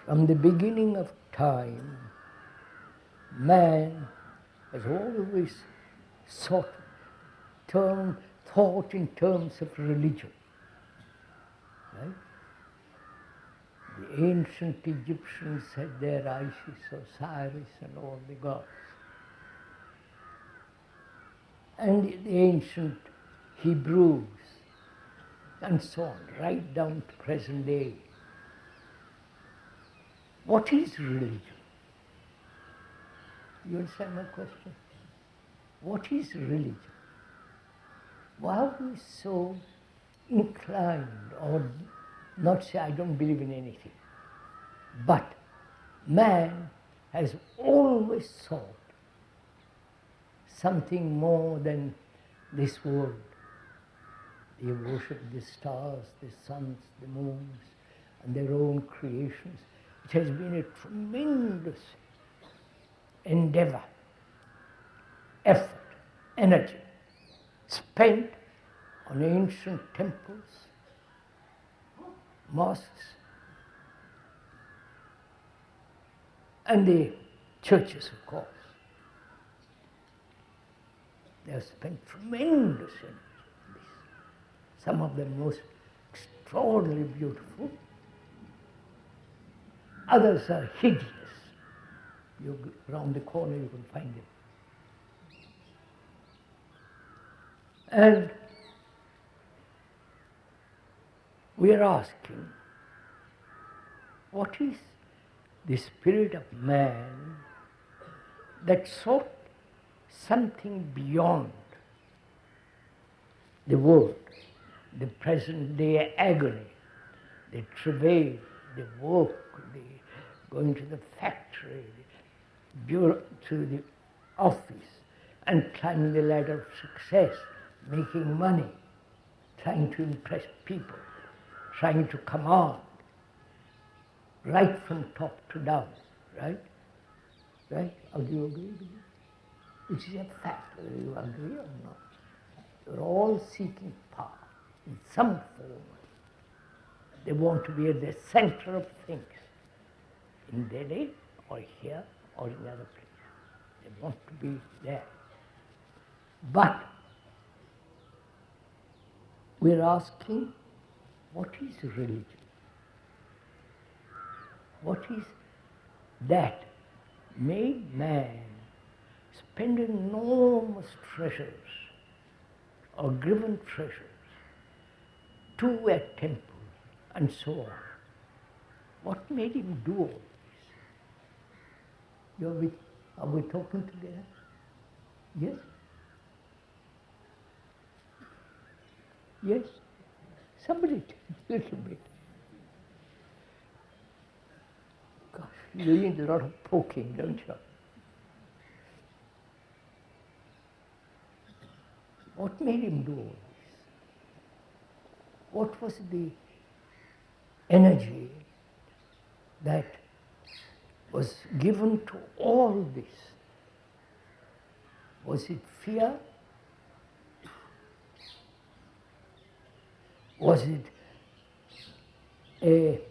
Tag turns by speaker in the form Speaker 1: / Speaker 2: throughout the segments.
Speaker 1: From the beginning of time, man has always thought in terms of religion. Right? The ancient Egyptians had their Isis, Osiris, and all the gods. And the ancient Hebrews, and so on, right down to present day. What is religion? You understand my question? What is religion? Why are we so inclined, or not say I don't believe in anything, but man has always sought something more than this world. They worship the stars, the suns, the moons, and their own creations. It has been a tremendous endeavor, effort, energy spent on ancient temples, mosques, and the churches, of course. They have spent tremendous energy on this. Some of them most extraordinarily beautiful. Others are hideous. You go around the corner, you can find them. And we are asking, what is the spirit of man that sought something beyond the world, the present day agony, the travail, the work, the going to the factory, to the office, and climbing the ladder of success, making money, trying to impress people, trying to command, right from top to down, right? Right? Or do you agree with me? Which is a fact, whether you agree or not. You're all seeking power in some form. They want to be at the center of things, in Delhi or here or in other places. They want to be there. But we're asking, what is religion? What is that made man spend enormous treasures or given treasures to a temple and so on? What made him do all this? Are we talking together? Yes? Yes? Somebody tell me a little bit. Gosh, you need a lot of poking, don't you? What made him do all this? What was the energy that was given to all this? Was it fear? Was it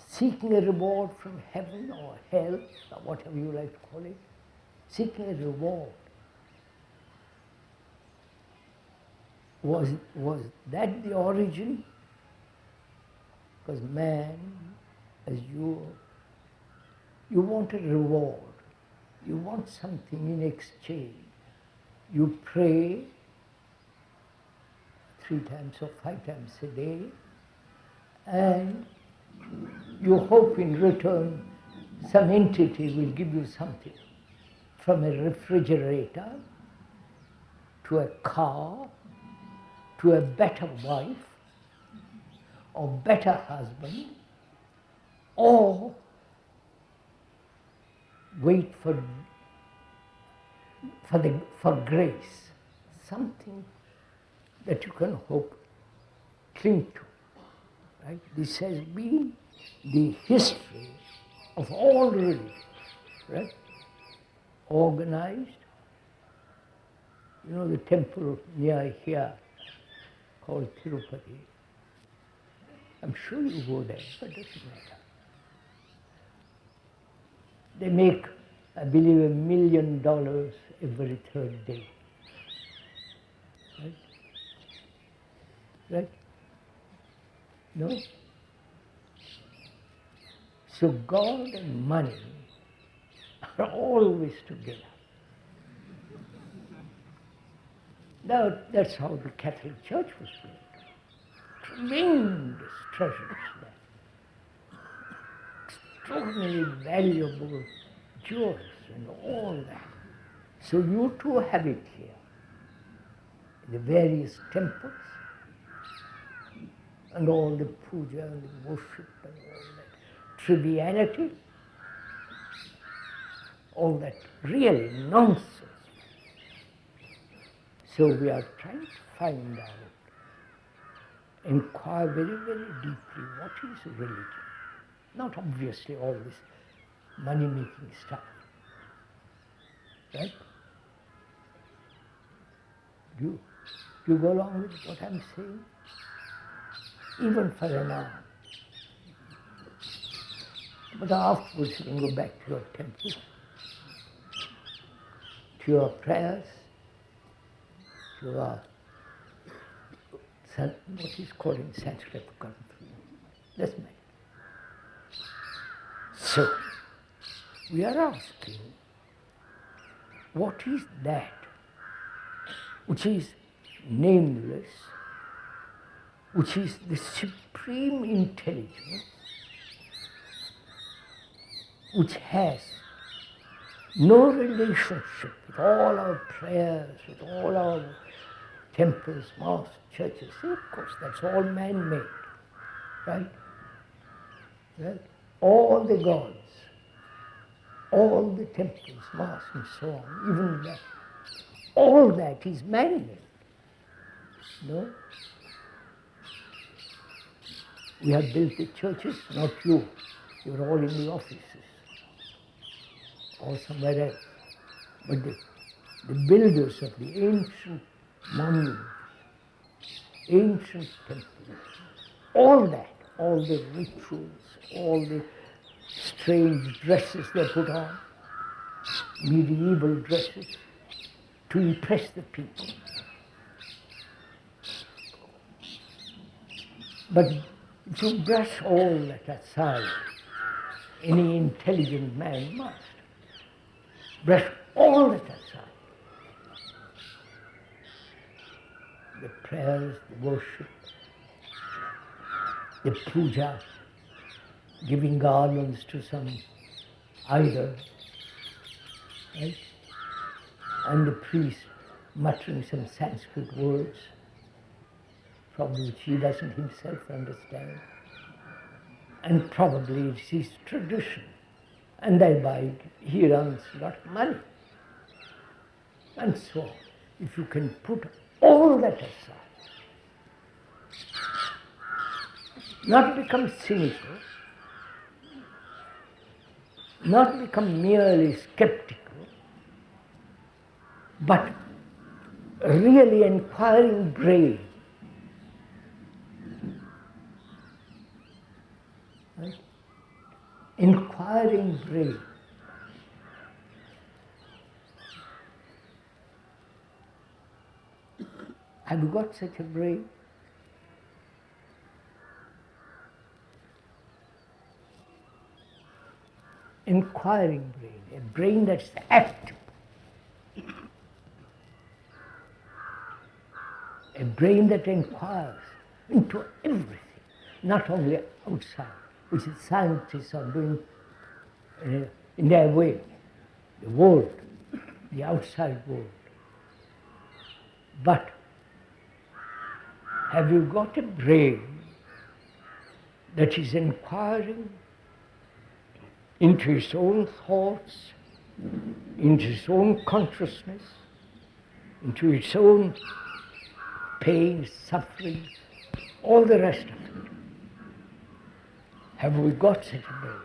Speaker 1: seeking a reward from heaven or hell, or whatever you like to call it? Seeking a reward. Was that the origin? Because man, as you want a reward. You want something in exchange. You pray 3 times or 5 times a day, and you hope in return some entity will give you something, from a refrigerator to a car to a better wife or better husband, or wait for grace, something that you can hope, cling to. Right? This has been the history of all religions, right? Organized. You know the temple near here called Tirupati. I'm sure you go there, but it doesn't matter. They make, I believe, $1 million every third day. Right? Right? No? So God and money are always together. Now, that's how the Catholic Church was built. Tremendous treasures there. Extraordinarily valuable jewels and all that. So you too have it here. In the various temples and all the puja and the worship and all that triviality, all that really nonsense. So we are trying to find out, inquire very, very deeply what is religion. Not obviously all this money-making stuff. Right? Do you go along with what I'm saying? Even for an hour. But afterwards you can go back to your temple, to your prayers, to your, what is called in Sanskrit, that's my. So, we are asking, what is that which is nameless, which is the supreme intelligence, which has no relationship with all our prayers, with all our temples, mosques, churches. See, of course, that's all man-made, right? Right? All the gods, all the temples, mosques, and so on, even that, all that is man-made. No? We have built the churches, not you. You're all in the offices or somewhere else. But the builders of the ancient monuments, ancient temples, all that, all the rituals, all the strange dresses they put on, medieval dresses, to impress the people. But if you brush all that aside, any intelligent man must brush all that aside. The prayers, the worship, the puja, giving garlands to some idol, right? And the priest muttering some Sanskrit words, probably which he doesn't himself understand. And probably it's his tradition. And thereby he earns a lot of money. And so on. If you can put all that aside, not become cynical, not become merely skeptical, but really inquiring brave. Right? Inquiring brave. Have you got such a brain? Inquiring brain, a brain that's active, a brain that inquires into everything, not only outside, which scientists are doing in their way, the world, the outside world. But have you got a brain that is inquiring into its own thoughts, into its own consciousness, into its own pain, suffering, all the rest of it? Have we got such a brain?